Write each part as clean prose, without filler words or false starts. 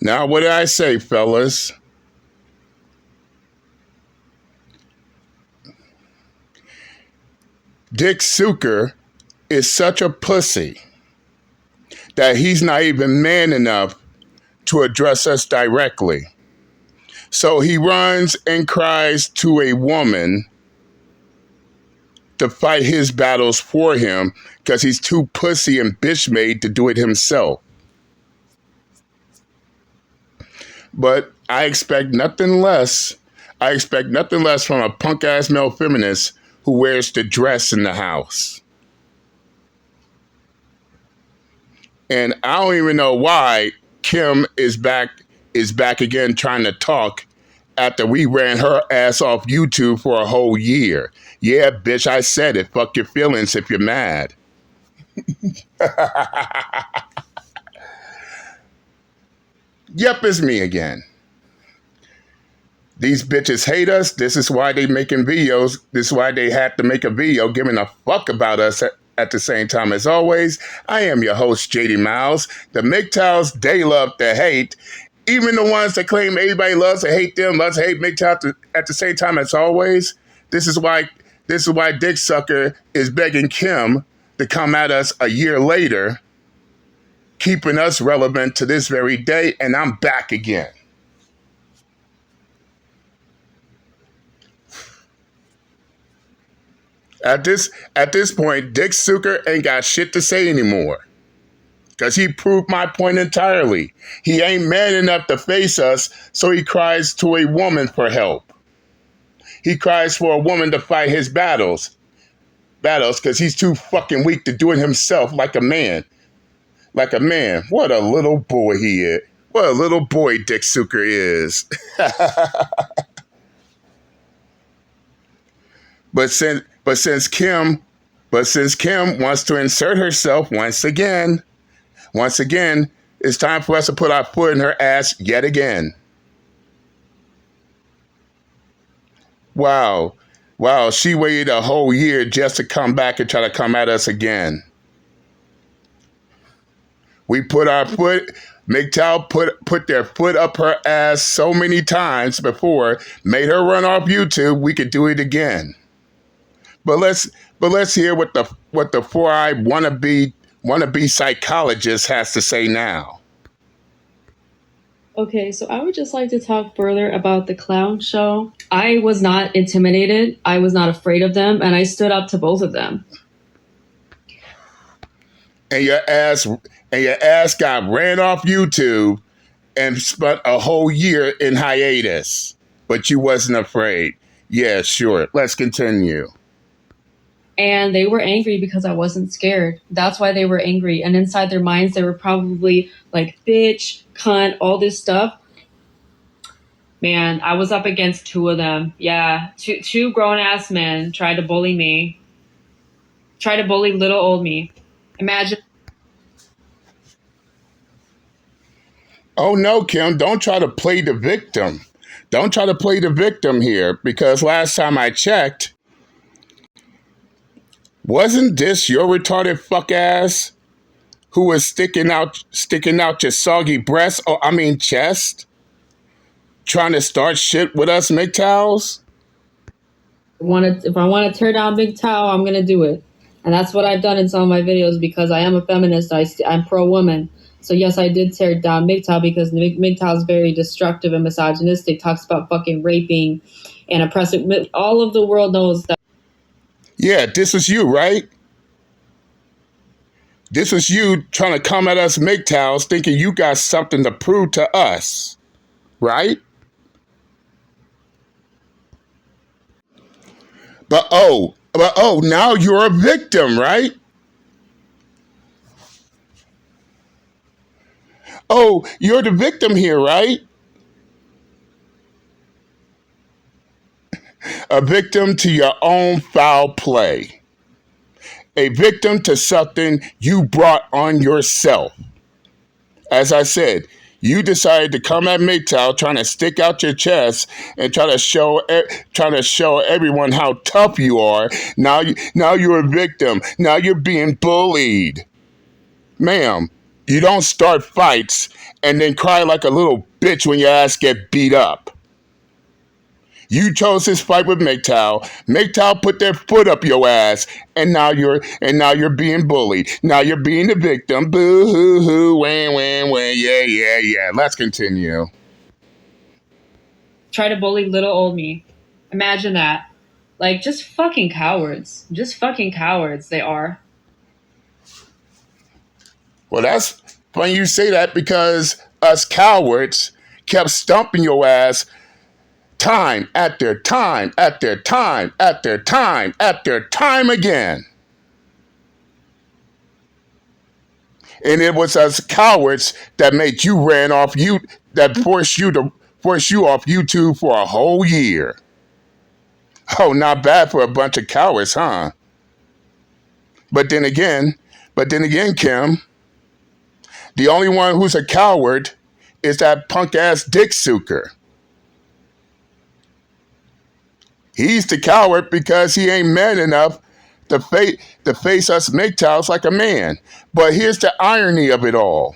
Now, what did I say, fellas? Dick Suker is such a pussy that he's not even man enough to address us directly. So he runs and cries to a woman to fight his battles for him because he's too pussy and bitch made to do it himself. But I expect nothing less. I expect nothing less from a punk ass male feminist who wears the dress in the house. And I don't even know why Kim is back again trying to talk after we ran her ass off YouTube for a whole year. Yeah, bitch, I said it. Fuck your feelings if you're mad. Yep, it's me again. These bitches hate us. This is why they making videos. This is why they had to make a video giving a fuck about us at the same time. As always, I am your host, JD Miles. The MGTOWs, they love to hate. Even the ones that claim everybody loves to hate them, loves to hate MGTOW at the same time. As always, this is why Dick Sucker is begging Kim to come at us a year later, keeping us relevant to this very day, and I'm back again. At this point, Dick Suker ain't got shit to say anymore. Because he proved my point entirely. He ain't man enough to face us, so he cries to a woman for help. He cries for a woman to fight his battles because he's too fucking weak to do it himself like a man. Like a man. What a little boy he is. What a little boy Dick Suker is. But since Kim wants to insert herself once again, it's time for us to put our foot in her ass yet again. Wow, she waited a whole year just to come back and try to come at us again. We put our foot, MGTOW put their foot up her ass so many times before, made her run off YouTube. We could do it again. But let's hear what the four-eyed wannabe psychologist has to say now. Okay, so I would just like to talk further about the clown show. I was not intimidated. I was not afraid of them, and I stood up to both of them. And your ass got ran off YouTube and spent a whole year in hiatus, but you wasn't afraid. Yeah, sure. Let's continue. And they were angry because I wasn't scared. That's why they were angry. And inside their minds, they were probably like, bitch, cunt, all this stuff. Man, I was up against two of them. Yeah, two grown-ass men tried to bully me. Tried to bully little old me. Imagine. Oh, no, Kim, don't try to play the victim. Don't try to play the victim here, because last time I checked, wasn't this your retarded fuck ass who was sticking out your soggy breast, chest, trying to start shit with us MGTOWs? If I want to tear down MGTOW, I'm going to do it. And that's what I've done in some of my videos because I am a feminist. I'm pro-woman. So yes, I did tear down MGTOW because MGTOW is very destructive and misogynistic, talks about fucking raping and oppressive. All of the world knows that. Yeah, this was you, right? This was you trying to come at us MGTOWs thinking you got something to prove to us, right? But now you're a victim, right? Oh, you're the victim here, right? A victim to your own foul play. A victim to something you brought on yourself. As I said, you decided to come at MGTOW trying to stick out your chest and trying to show everyone how tough you are. Now you're a victim. Now you're being bullied. Ma'am, You don't start fights and then cry like a little bitch when your ass get beat up. You chose this fight with MGTOW. MGTOW put their foot up your ass, and now you're being bullied. Now you're being the victim. Boo hoo hoo, wah wah wah, yeah yeah yeah. Let's continue. Try to bully little old me. Imagine that. Like, just fucking cowards. Just fucking cowards, they are. Well, that's funny you say that because us cowards kept stomping your ass time after time after time after time after time again. And it was us cowards that made you ran off you that forced you off YouTube for a whole year. Oh, not bad for a bunch of cowards, huh? But then again, Kim, the only one who's a coward is that punk ass Dick Suker. He's the coward because he ain't man enough to face us MGTOWs like a man. But here's the irony of it all.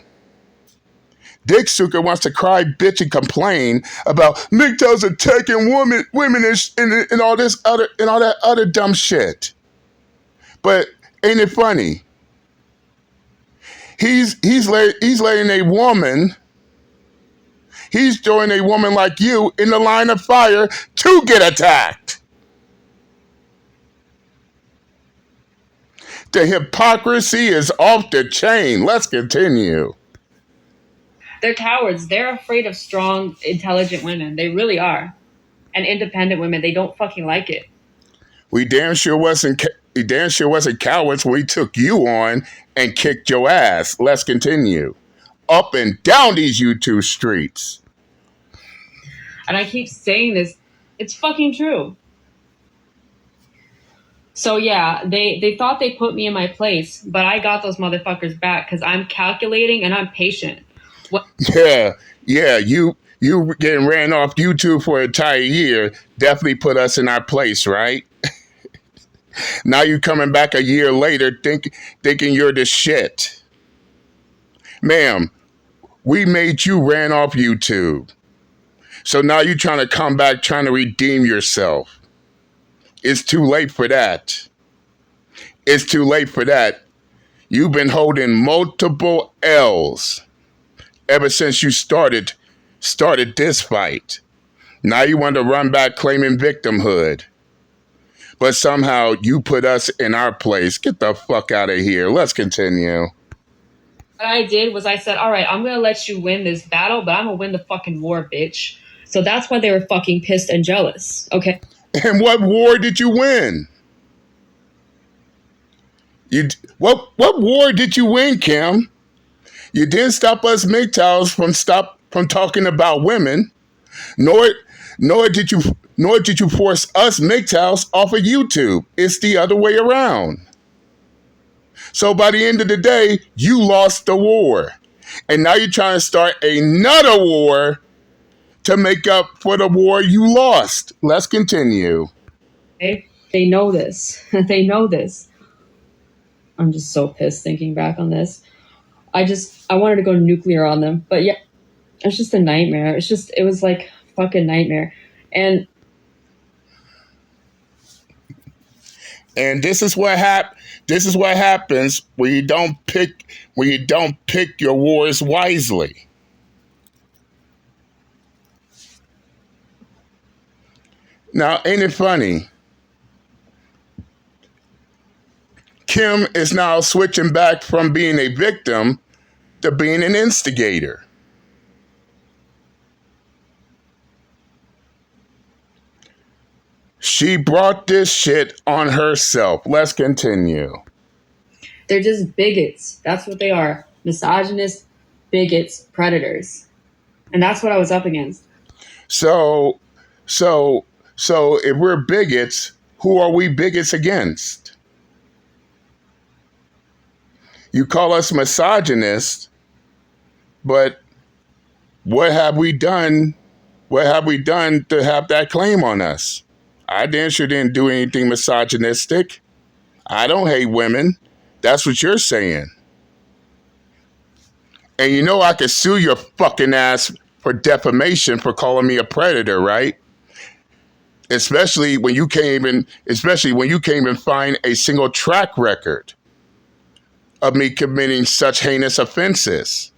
Dick Suker wants to cry, bitch, and complain about MGTOWs attacking women and all that other dumb shit. But ain't it funny? He's letting a woman. He's throwing a woman like you in the line of fire to get attacked. The hypocrisy is off the chain. Let's continue. They're cowards. They're afraid of strong, intelligent women. They really are. And independent women, they don't fucking like it. We damn sure wasn't cowards when we took you on and kicked your ass. Let's continue. Up and down these YouTube streets. And I keep saying this, it's fucking true. So yeah, they thought they put me in my place, but I got those motherfuckers back because I'm calculating and I'm patient. What? Yeah, you getting ran off YouTube for an entire year definitely put us in our place, right? Now you coming back a year later thinking you're the shit. Ma'am, we made you ran off YouTube. So now you're trying to come back trying to redeem yourself. It's too late for that. It's too late for that. You've been holding multiple L's ever since you started this fight. Now you want to run back claiming victimhood. But somehow you put us in our place. Get the fuck out of here. Let's continue. What I did was I said, all right, I'm going to let you win this battle, but I'm going to win the fucking war, bitch. So that's why they were fucking pissed and jealous. Okay. And what war did you win? What war did you win, Kim? You didn't stop us MGTOWs from talking about women, nor did you force us MGTOWs off of YouTube. It's the other way around. So by the end of the day, you lost the war. And now you're trying to start another war to make up for the war you lost. Let's continue. Okay? They know this. They know this. I'm just so pissed thinking back on this. I wanted to go nuclear on them. But yeah, it's just a nightmare. It was like fucking nightmare. And this is what happens when you don't pick your wars wisely. Now, ain't it funny? Kim is now switching back from being a victim to being an instigator. She brought this shit on herself. Let's continue. they're just bigots. That's what they are. Misogynists, bigots, predators. And that's what I was up against. So if we're bigots, who are we bigots against? You call us misogynists, but what have we done? What have we done to have that claim on us? I damn sure didn't do anything misogynistic. I don't hate women. That's what you're saying. And you know I could sue your fucking ass for defamation for calling me a predator, right? Especially when you can't even find a single track record of me committing such heinous offenses.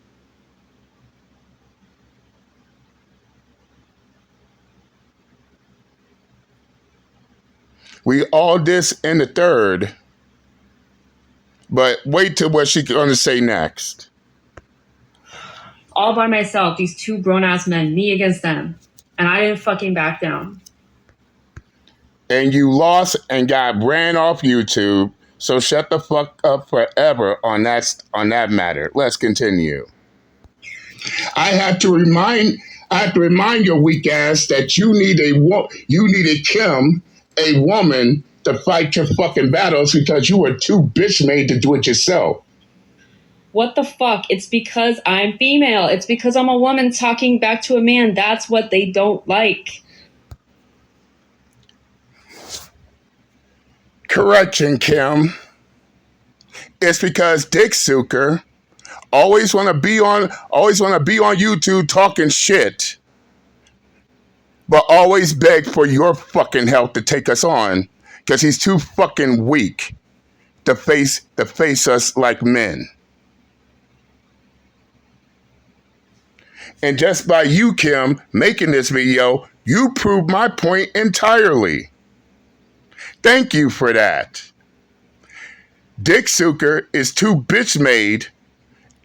We all this in the third, but wait till what she's gonna say next. All by myself, these two grown-ass men, me against them. And I didn't fucking back down. And you lost and got ran off YouTube, so shut the fuck up forever on that matter. Let's continue. I have to remind your weak ass that you needed Kim, a woman, to fight your fucking battles because you were too bitch made to do it yourself. What the fuck? It's because I'm female. It's because I'm a woman talking back to a man. That's what they don't like. Correction, Kim. It's because Dick Suker always want to be on YouTube talking shit, but always beg for your fucking help to take us on because he's too fucking weak to face us like men. And just by you, Kim, making this video, you proved my point entirely. Thank you for that. Dick Suker is too bitch-made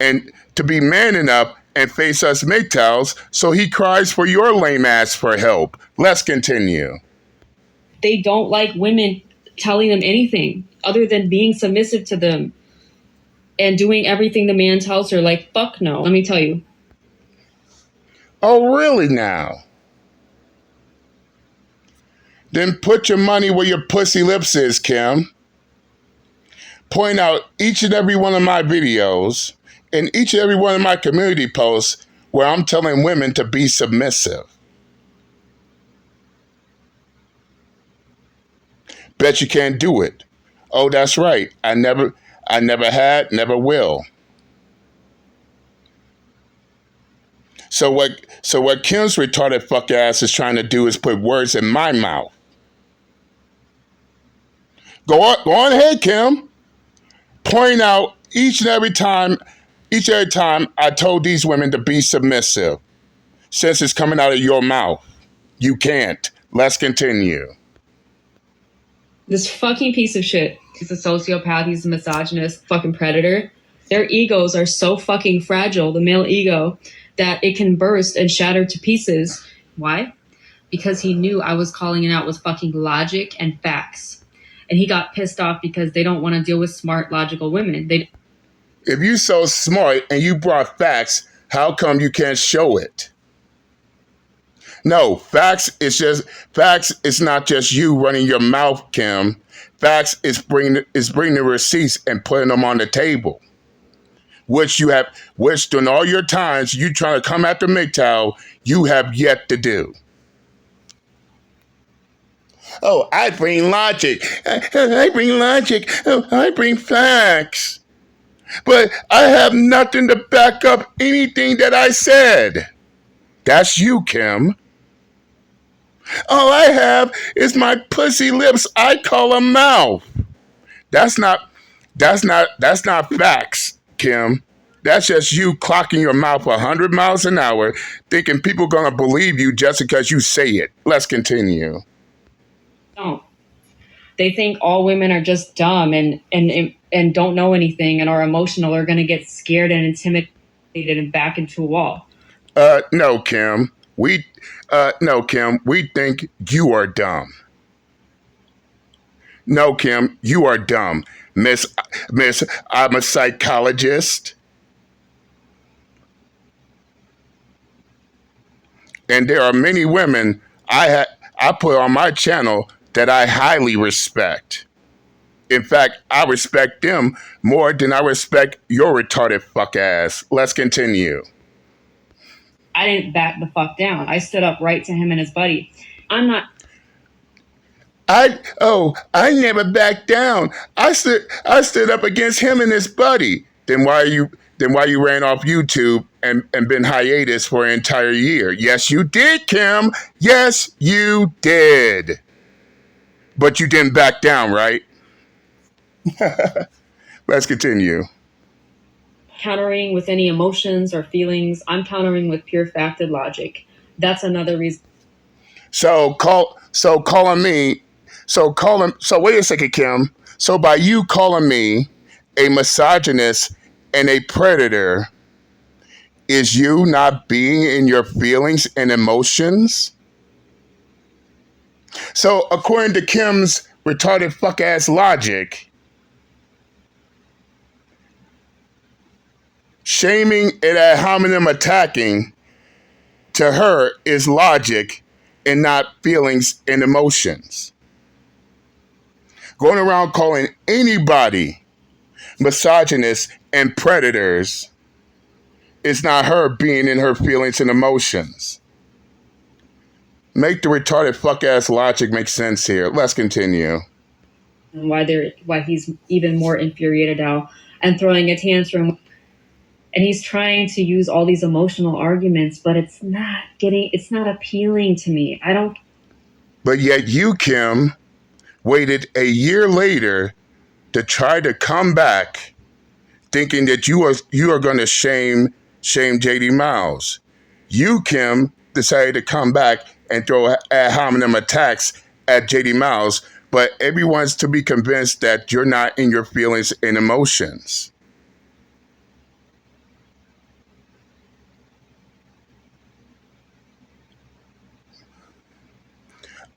and to be man enough and face us MGTOWs, so he cries for your lame ass for help. Let's continue. They don't like women telling them anything other than being submissive to them and doing everything the man tells her. Like, fuck no. Let me tell you. Oh, really now? Then put your money where your pussy lips is, Kim. Point out each and every one of my videos and each and every one of my community posts where I'm telling women to be submissive. Bet you can't do it. Oh, that's right. I never had, never will. So what Kim's retarded fuck ass is trying to do is put words in my mouth. Go on ahead, Kim. Point out each and every time I told these women to be submissive. Since it's coming out of your mouth. You can't. Let's continue. This fucking piece of shit. He's a sociopath. He's a misogynist, fucking predator. Their egos are so fucking fragile, the male ego, that it can burst and shatter to pieces. Why? Because he knew I was calling it out with fucking logic and facts. And he got pissed off because they don't want to deal with smart, logical women. If you're so smart and you brought facts, how come you can't show it? No, facts is not just you running your mouth, Kim. Facts is bringing the receipts and putting them on the table. Which during all your times you trying to come after MGTOW, you have yet to do. Oh, I bring logic. I bring logic. Oh, I bring facts. But I have nothing to back up anything that I said. That's you, Kim. All I have is my pussy lips I call a mouth. That's not facts, Kim. That's just you clocking your mouth 100 miles an hour, thinking people are going to believe you just because you say it. Let's continue. Don't. They think all women are just dumb and don't know anything and are emotional or going to get scared and intimidated and back into a wall. No, Kim. We think you are dumb. No, Kim, you are dumb. Miss, I'm a psychologist. And there are many women I put on my channel that I highly respect. In fact, I respect them more than I respect your retarded fuck ass. Let's continue. I didn't back the fuck down. I stood up right to him and his buddy. I never backed down. I stood up against him and his buddy. Then why are you Then why you ran off YouTube and been hiatus for an entire year? Yes, you did, Kim. Yes, you did. But you didn't back down, right? Let's continue. Countering with any emotions or feelings. I'm countering with pure fact and logic. That's another reason. So calling me. So wait a second, Kim. So by you calling me a misogynist and a predator, is you not being in your feelings and emotions? So according to Kim's retarded fuck ass logic, shaming and ad hominem attacking to her is logic and not feelings and emotions. Going around calling anybody misogynists and predators is not her being in her feelings and emotions. Make the retarded fuck ass logic make sense here. Let's continue. Why he's even more infuriated now and throwing a tantrum. And he's trying to use all these emotional arguments, but it's not appealing to me. I don't. But yet you, Kim, waited a year later to try to come back thinking that you are going to shame JD Miles. You, Kim, decided to come back and throw ad hominem attacks at JD Miles, but everyone's to be convinced that you're not in your feelings and emotions.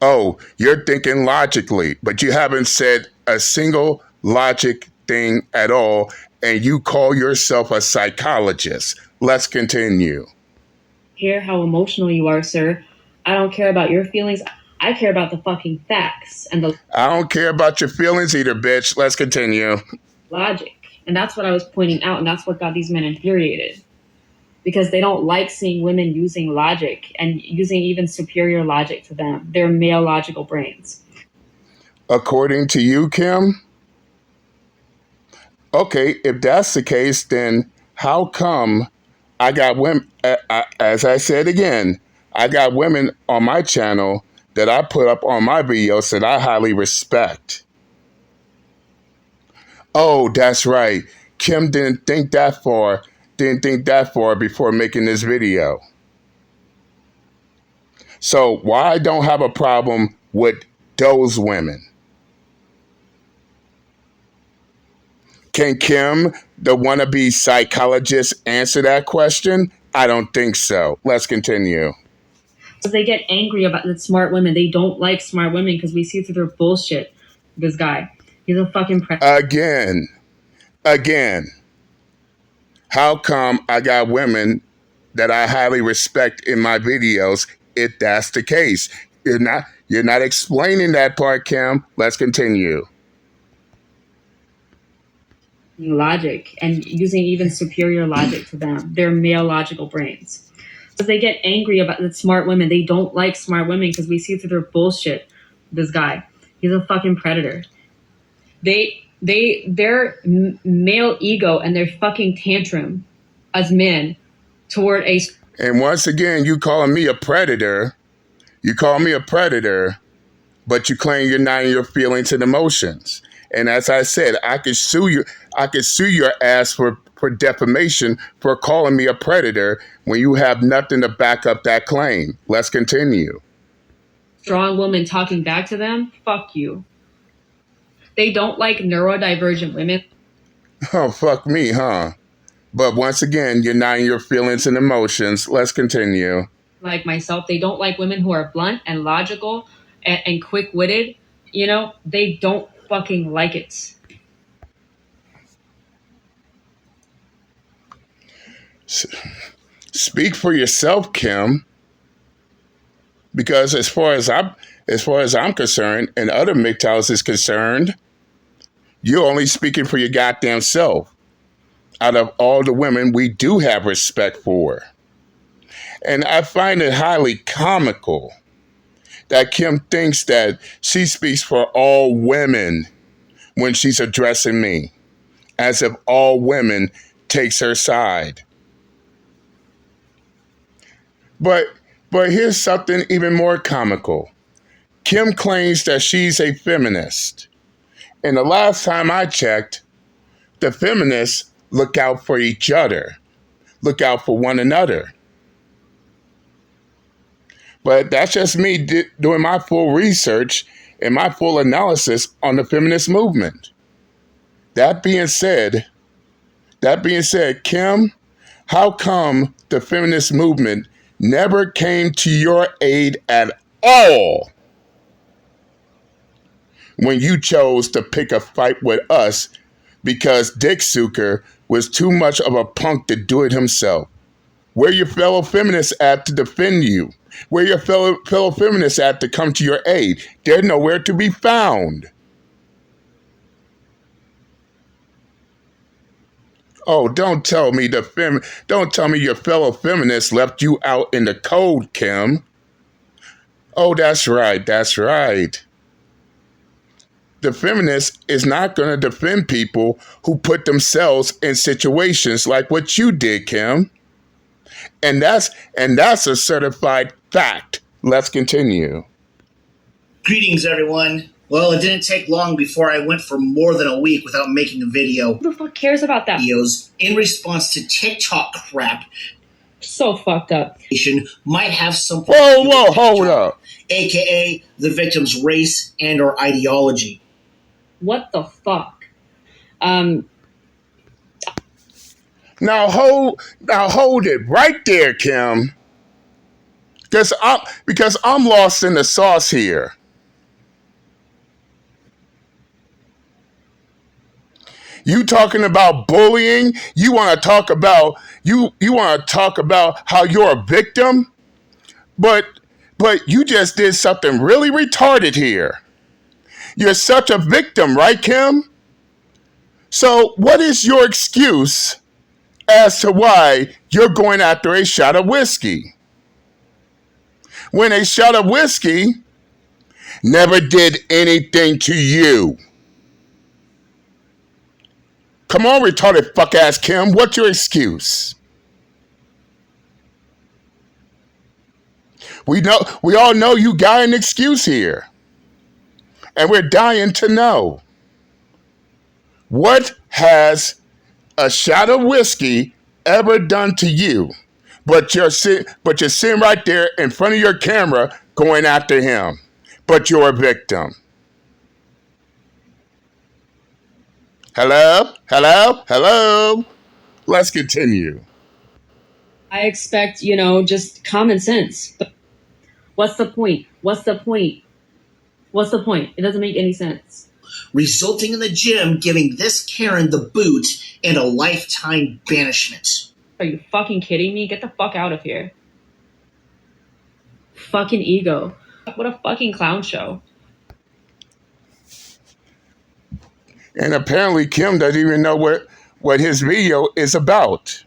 Oh, you're thinking logically, but you haven't said a single logic thing at all, and you call yourself a psychologist. Let's continue. Care how emotional you are, sir. I don't care about your feelings. I care about the fucking facts and the I don't care about your feelings either, bitch. Let's continue. logic. And that's what I was pointing out, and that's what got these men infuriated. Because they don't like seeing women using logic and using even superior logic to them. Their male logical brains. According to you, Kim? Okay, if that's the case, then how come I got women, as I said again, I got women on my channel that I put up on my videos that I highly respect. Oh, that's right. Kim didn't think that far before making this video. So why I don't have a problem with those women? Can Kim, the wannabe psychologist, answer that question? I don't think so. Let's continue. They get angry about the smart women. They don't like smart women because we see through their bullshit. This guy. He's a fucking Again. How come I got women that I highly respect in my videos if that's the case? You're not explaining that part, Kim. Let's continue. logic and using even superior logic to them. Their male logical brains. They get angry about the smart women. They don't like smart women because we see through their bullshit. This guy. He's a fucking predator. Their male ego and their fucking tantrum as men toward a. And once again, you calling me a predator. You call me a predator, but you claim you're not in your feelings and emotions. And as I said, I could sue you. I could sue your ass for defamation for calling me a predator when you have nothing to back up that claim. Let's continue. Strong woman talking back to them. Fuck you. They don't like neurodivergent women. Oh, fuck me, huh? But once again, you're not in your feelings and emotions. Let's continue. Like myself, they don't like women who are blunt and logical and quick-witted. You know, they don't fucking like it. Speak for yourself, Kim. Because as far as I'm concerned, and other MGTOWs is concerned, you're only speaking for your goddamn self. Out of all the women we do have respect for. And I find it highly comical that Kim thinks that she speaks for all women when she's addressing me, as if all women takes her side. But here's something even more comical. Kim claims that she's a feminist. And the last time I checked, the feminists look out for each other, look out for one another. But that's just me doing my full research and my full analysis on the feminist movement. That being said, Kim, how come the feminist movement never came to your aid at all when you chose to pick a fight with us because Dick Suker was too much of a punk to do it himself? Where your fellow feminists at to defend you? Where your fellow feminists at to come to your aid? They're nowhere to be found. Oh, don't tell me your fellow feminists left you out in the cold, Kim. Oh, that's right. The feminist is not going to defend people who put themselves in situations like what you did, Kim. And that's a certified fact. Let's continue. Greetings, everyone. Well, it didn't take long before I went for more than a week without making a video. Who the fuck cares about that? Videos in response to TikTok crap. So fucked up. Might have something. Whoa, hold up. AKA the victim's race and or ideology. What the fuck? Now hold it right there, Kim. Because I'm lost in the sauce here. You talking about bullying? You want to talk about how you're a victim? But you just did something really retarded here. You're such a victim, right, Kim? So what is your excuse as to why you're going after a shot of whiskey? When a shot of whiskey never did anything to you. Come on, retarded fuck-ass Kim, what's your excuse? We all know you got an excuse here. And we're dying to know. What has a shot of whiskey ever done to you? But you're sitting right there in front of your camera going after him. But you're a victim. Hello? Let's continue. I expect, just common sense. But what's the point? It doesn't make any sense. Resulting in the gym giving this Karen the boot and a lifetime banishment. Are you fucking kidding me? Get the fuck out of here. Fucking ego. What a fucking clown show. And apparently Kim doesn't even know what his video is about.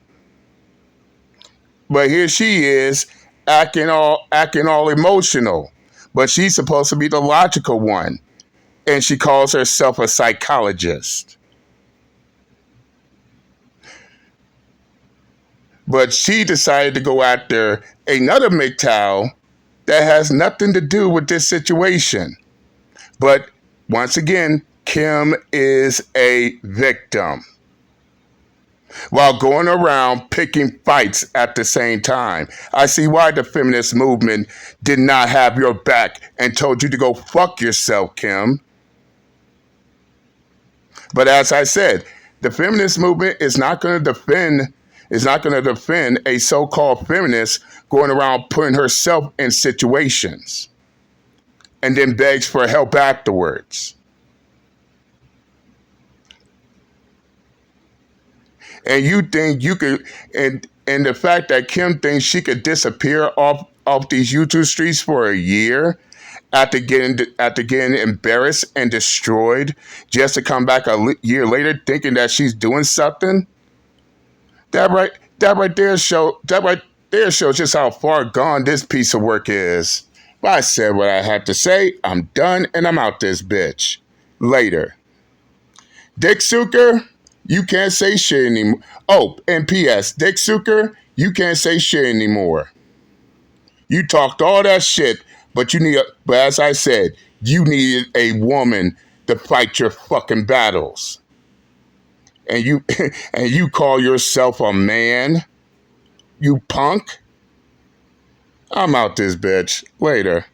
But here she is acting all emotional. But she's supposed to be the logical one. And she calls herself a psychologist. But she decided to go after another MGTOW that has nothing to do with this situation. But once again, Kim is a victim. While going around picking fights at the same time. I see why the feminist movement did not have your back and told you to go fuck yourself, Kim. But as I said, the feminist movement is not going to defend a so-called feminist going around putting herself in situations and then begs for help afterwards. And you think you could, and the fact that Kim thinks she could disappear off these YouTube streets for a year after getting embarrassed and destroyed, just to come back a year later thinking that she's doing something. That right there shows just how far gone this piece of work is. But I said what I had to say. I'm done and I'm out this bitch. Later. Dick Suker, You can't say shit anymore. Oh, and P.S. Dick Suker, you can't say shit anymore. You talked all that shit, but but as I said, you needed a woman to fight your fucking battles. And you and you call yourself a man? You punk? I'm out this bitch. Later.